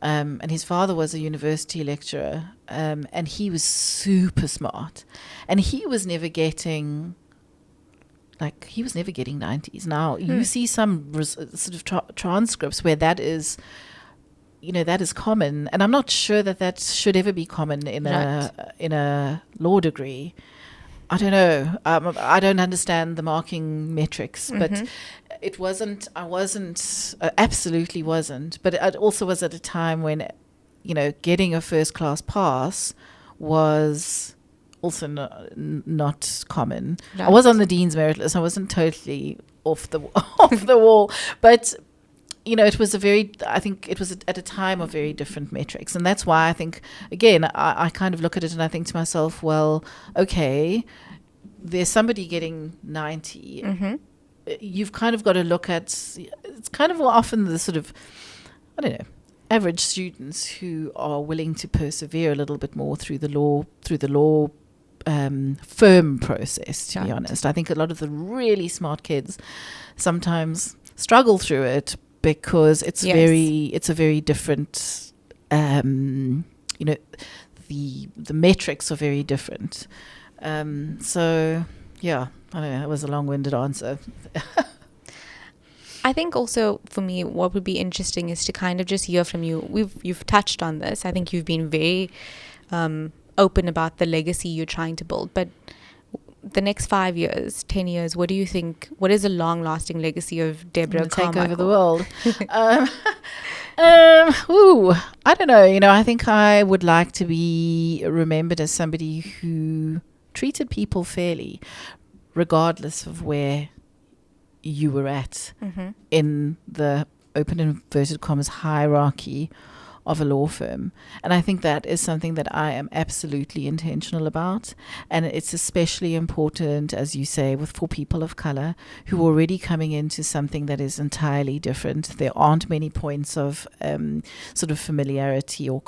and his father was a university lecturer, and he was super smart, and he was never getting 90s. Now you see some sort of transcripts where that is common, and I'm not sure that should ever be common in a law degree. I don't know. I don't understand the marking metrics, but it wasn't. Absolutely wasn't. But it also was at a time when, getting a first class pass was also not common. Right. I was on the Dean's Merit List. I wasn't totally off the wall, but. It was I think it was at a time of very different metrics. And that's why I think, again, I kind of look at it and I think to myself, well, okay, there's somebody getting 90. You've kind of got to look at, it's kind of often the sort of, I don't know, average students who are willing to persevere a little bit more through the law firm process, to be honest. I think a lot of the really smart kids sometimes struggle through it, because it's a very different, the metrics are very different. So yeah, I don't know, that was a long-winded answer. I think also for me, what would be interesting is to kind of just hear from you. You've touched on this. I think you've been very open about the legacy you're trying to build, but the next 5 years, 10 years, what do you think? What is a long-lasting legacy of Deborah Carmichael? Take over the world. I don't know. I think I would like to be remembered as somebody who treated people fairly, regardless of where you were at in the open inverted commas hierarchy of a law firm. And I think that is something that I am absolutely intentional about. And it's especially important, as you say, for people of color who are already coming into something that is entirely different. There aren't many points of sort of familiarity or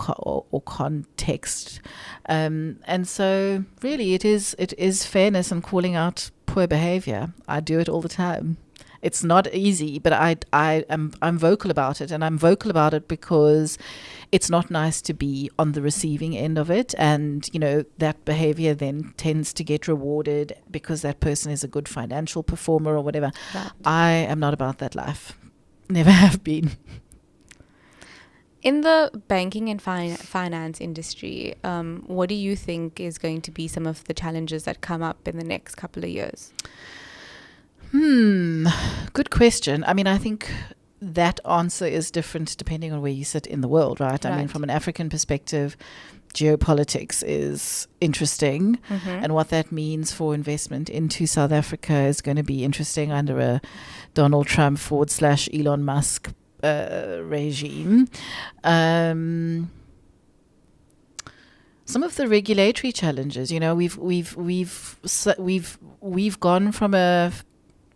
context. And so really it is fairness and calling out poor behavior. I do it all the time. It's not easy, but I'm vocal about it, and I'm vocal about it because it's not nice to be on the receiving end of it, and that behavior then tends to get rewarded because that person is a good financial performer or whatever. Right. I am not about that life. Never have been. In the banking and finance industry, what do you think is going to be some of the challenges that come up in the next couple of years? Good question. I mean, I think that answer is different depending on where you sit in the world, right? I mean, from an African perspective, geopolitics is interesting, and what that means for investment into South Africa is going to be interesting under a Donald Trump / Elon Musk regime. Some of the regulatory challenges, we've gone from a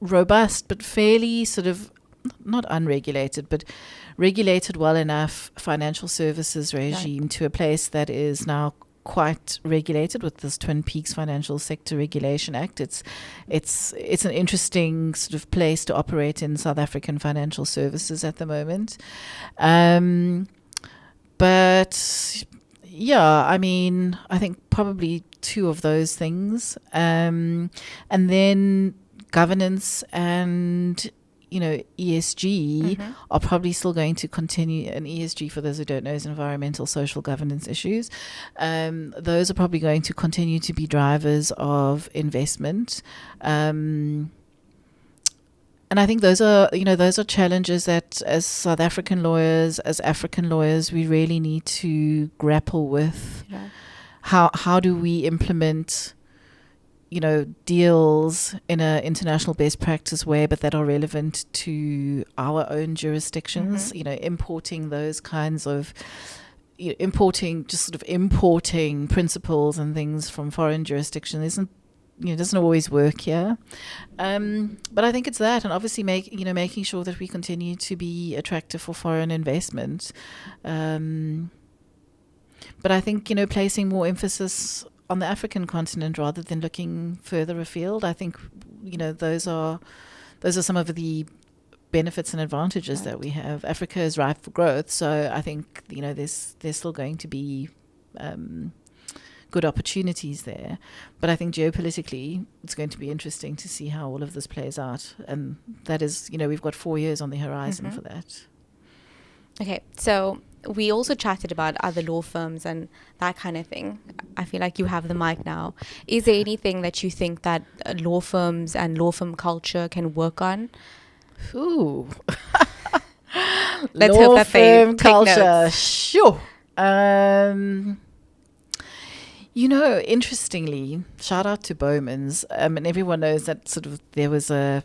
robust but fairly sort of not unregulated but regulated well enough financial services regime to a place that is now quite regulated with this Twin Peaks Financial Sector Regulation Act. It's an interesting sort of place to operate in South African financial services at the moment. But yeah, I mean, I think probably 2 of those things, and then governance and ESG are probably still going to continue. And ESG, for those who don't know, is environmental social governance issues. Those are probably going to continue to be drivers of investment. And And I think those are challenges that as South African lawyers, as African lawyers, we really need to grapple with. Right. How do we implement, deals in an international best practice way, but that are relevant to our own jurisdictions? Importing those kinds of importing principles and things from foreign jurisdiction doesn't always work here. But I think it's that, and obviously making sure that we continue to be attractive for foreign investment. But I think, placing more emphasis on the African continent rather than looking further afield. I think, those are some of the benefits and advantages that we have. Africa is ripe for growth, so I think, there's still going to be good opportunities there. But I think geopolitically, it's going to be interesting to see how all of this plays out. And that is, we've got 4 years on the horizon for that. Okay, so we also chatted about other law firms and that kind of thing. I feel like you have the mic now. Is there anything that you think that law firms and law firm culture can work on? Ooh. Let's law hope that they firm take culture. notes. Sure. Interestingly, shout out to Bowman's. And everyone knows that sort of there was a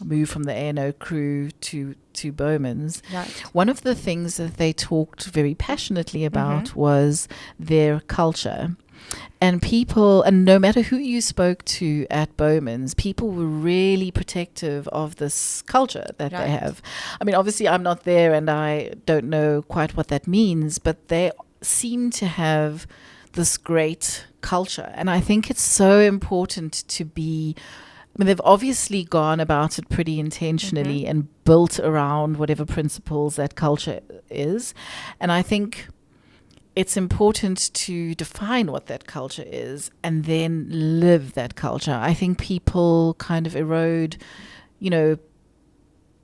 move from the A&O crew to Bowman's. Right. One of the things that they talked very passionately about was their culture. And people, and no matter who you spoke to at Bowman's, people were really protective of this culture that they have. I mean, obviously, I'm not there and I don't know quite what that means, but they seem to have this great culture. And I think it's so important to be, they've obviously gone about it pretty intentionally and built around whatever principles that culture is. And I think it's important to define what that culture is and then live that culture. I think people kind of erode,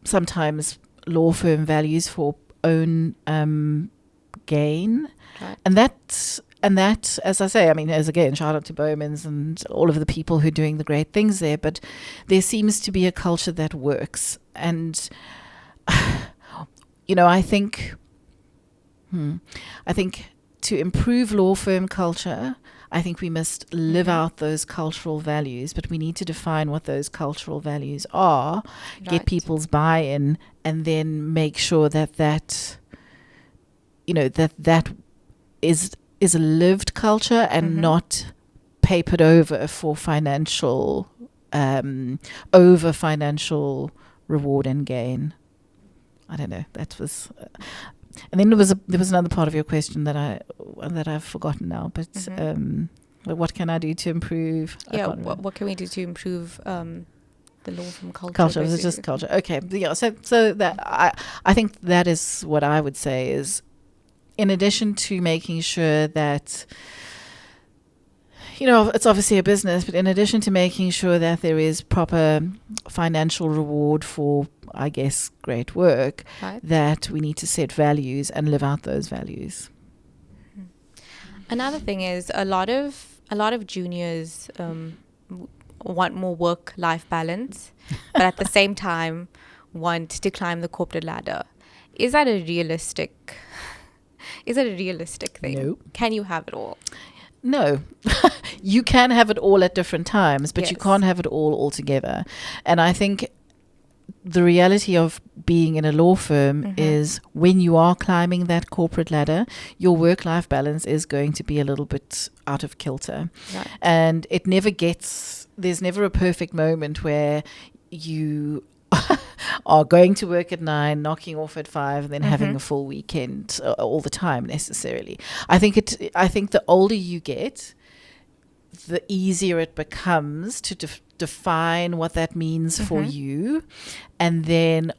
sometimes law firm values for own gain. Right. And that, as I say, again, shout out to Bowman's and all of the people who are doing the great things there, but there seems to be a culture that works. And, I think to improve law firm culture, I think we must live out those cultural values, but we need to define what those cultural values are, get people's buy-in, and then make sure that is a lived culture and not papered over for financial reward and gain. I don't know. That was, and then there was another part of your question that I've forgotten now. But what can I do to improve? Yeah, what can we do to improve the law firm culture? Culture, it's just culture. Okay, yeah. So that I think that is what I would say is, in addition to making sure that, it's obviously a business, but in addition to making sure that there is proper financial reward for, I guess, great work, that we need to set values and live out those values. Another thing is a lot of juniors want more work-life balance, but at the same time want to climb the corporate ladder. Is that a realistic thing? No. Can you have it all? No. You can have it all at different times, but you can't have it all together. And I think the reality of being in a law firm is when you are climbing that corporate ladder, your work-life balance is going to be a little bit out of kilter. Right. And there's never a perfect moment where you are going to work at 9, knocking off at 5, and then having a full weekend all the time necessarily. I think the older you get, the easier it becomes to define what that means for you, and then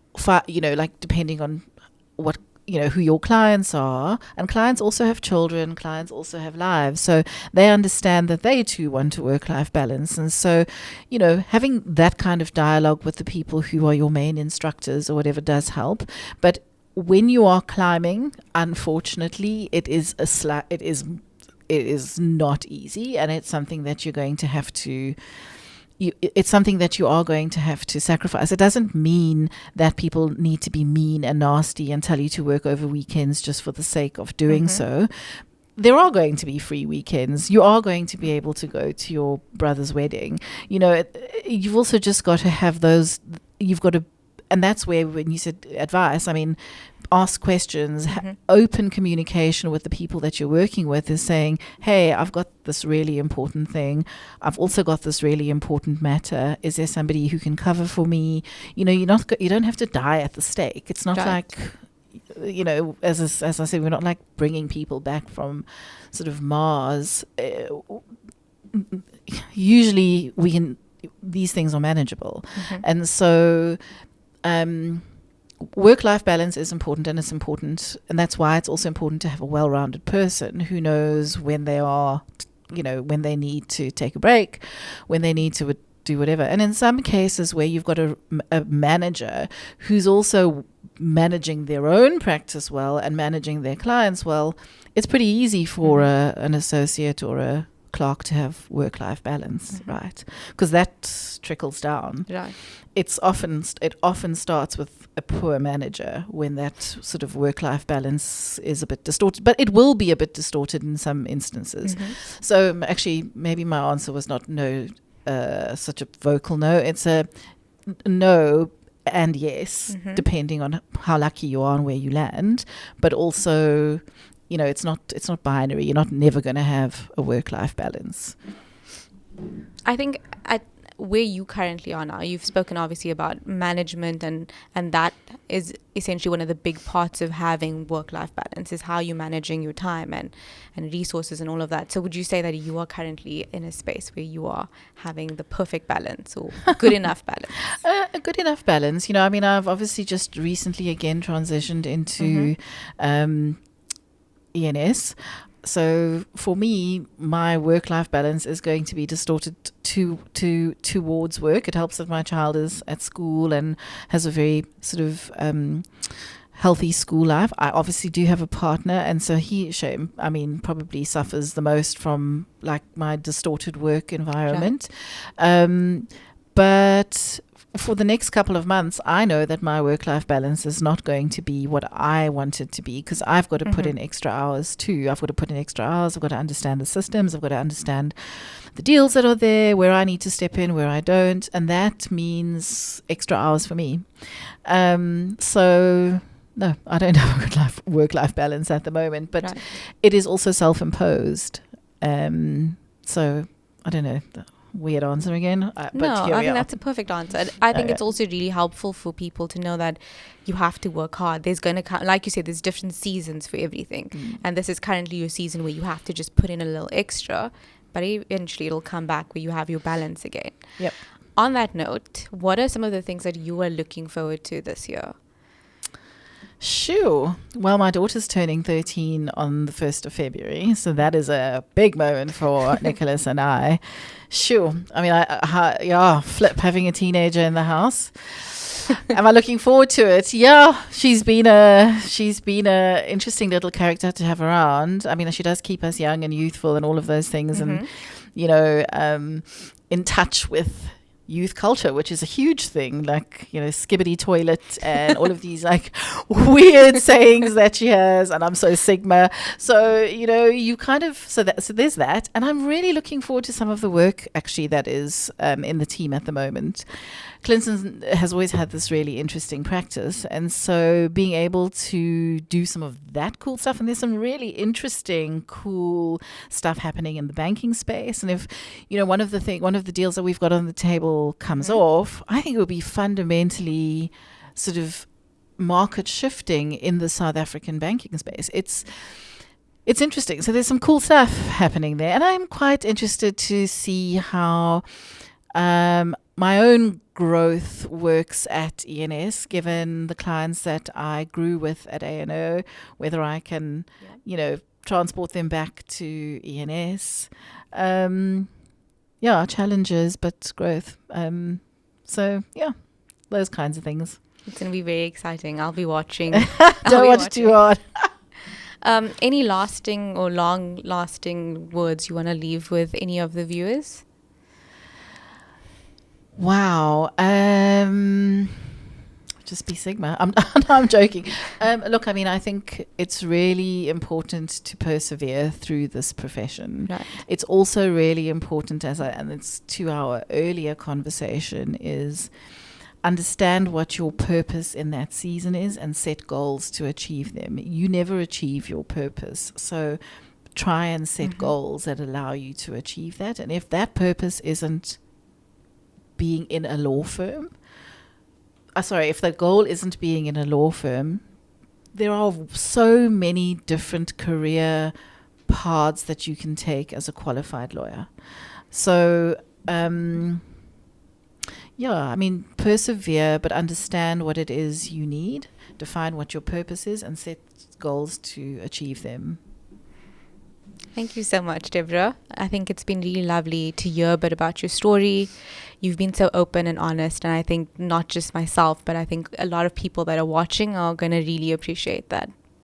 depending on what who your clients are, and clients also have children, clients also have lives, so they understand that they too want to work-life balance. And so having that kind of dialogue with the people who are your main instructors or whatever does help. But when you are climbing, unfortunately, it is not easy, and it's something that you're going to have to it's something that you are going to have to sacrifice. It doesn't mean that people need to be mean and nasty and tell you to work over weekends just for the sake of doing so. There are going to be free weekends. You are going to be able to go to your brother's wedding. You've also just got to have those, you've got to, and that's where, when you said advice, I mean, ask questions, open communication with the people that you're working with is saying, hey, I've got this really important thing. I've also got this really important matter. Is there somebody who can cover for me? You don't have to die at the stake. It's not like, as I said, we're not like bringing people back from sort of Mars. Usually these things are manageable. And so work-life balance is important, and it's important, and that's why it's also important to have a well-rounded person who knows when they are, when they need to take a break, when they need to do whatever. And in some cases where you've got a manager who's also managing their own practice well and managing their clients well, it's pretty easy for an associate or a clerk to have work-life balance, right? Because that trickles down. Right. It often starts with a poor manager when that sort of work-life balance is a bit distorted, but it will be a bit distorted in some instances. So actually, maybe my answer was not no, such a vocal no. It's a no and yes, depending on how lucky you are and where you land, but also, it's not binary. You're not never going to have a work-life balance. I think at where you currently are now, you've spoken obviously about management, and that is essentially one of the big parts of having work-life balance, is how you're managing your time and resources and all of that. So would you say that you are currently in a space where you are having the perfect balance or good enough balance? A good enough balance. I've obviously just recently again transitioned into ENS. So for me, my work-life balance is going to be distorted towards work. It helps that my child is at school and has a very sort of healthy school life. I obviously do have a partner, and so he probably suffers the most from like my distorted work environment. Right. But for the next couple of months, I know that my work-life balance is not going to be what I want it to be, because I've got to put in extra hours too. I've got to put in extra hours. I've got to understand the systems. I've got to understand the deals that are there, where I need to step in, where I don't. And that means extra hours for me. So no, I don't have a good work-life balance at the moment, but it is also self-imposed. So I don't know. Weird answer again. But no, I think that's a perfect answer. I think it's also really helpful for people to know that you have to work hard. There's going to come, like you said, there's different seasons for everything. And this is currently your season where you have to just put in a little extra, but eventually it'll come back where you have your balance again. Yep. On that note, what are some of the things that you are looking forward to this year? Sure. Well, my daughter's turning 13 on the 1st of February, so that is a big moment for Nicholas and I. Sure. I mean, flip having a teenager in the house. Am I looking forward to it? Yeah, she's been a interesting little character to have around. I mean, she does keep us young and youthful and all of those things, and in touch with youth culture, which is a huge thing, like, skibbity toilet and all of these like weird sayings that she has, and I'm so Sigma. So, you kind of, so there's that. And I'm really looking forward to some of the work actually that is in the team at the moment. Clinton has always had this really interesting practice, and so being able to do some of that cool stuff, and there's some really interesting, cool stuff happening in the banking space. And if one of the deals that we've got on the table comes off, I think it would be fundamentally sort of market shifting in the South African banking space. It's interesting. So there's some cool stuff happening there, and I'm quite interested to see how my own growth works at ENS, given the clients that I grew with at A&O, whether I can, transport them back to ENS. Challenges, but growth. Those kinds of things. It's going to be very exciting. I'll be watching. Don't watch too hard. Any lasting or long-lasting words you want to leave with any of the viewers? Wow. Just be Sigma. I'm I'm joking. Look, I mean, I think it's really important to persevere through this profession. Right. It's also really important, and it's to our earlier conversation, is understand what your purpose in that season is and set goals to achieve them. You never achieve your purpose. So try and set goals that allow you to achieve that. And if that purpose isn't being in a law firm, if the goal isn't being in a law firm, there are so many different career paths that you can take as a qualified lawyer. So, I mean, persevere, but understand what it is you need, define what your purpose is, and set goals to achieve them. Thank you so much, Deborah. I think it's been really lovely to hear a bit about your story. You've been so open and honest, and I think not just myself, but I think a lot of people that are watching are going to really appreciate that.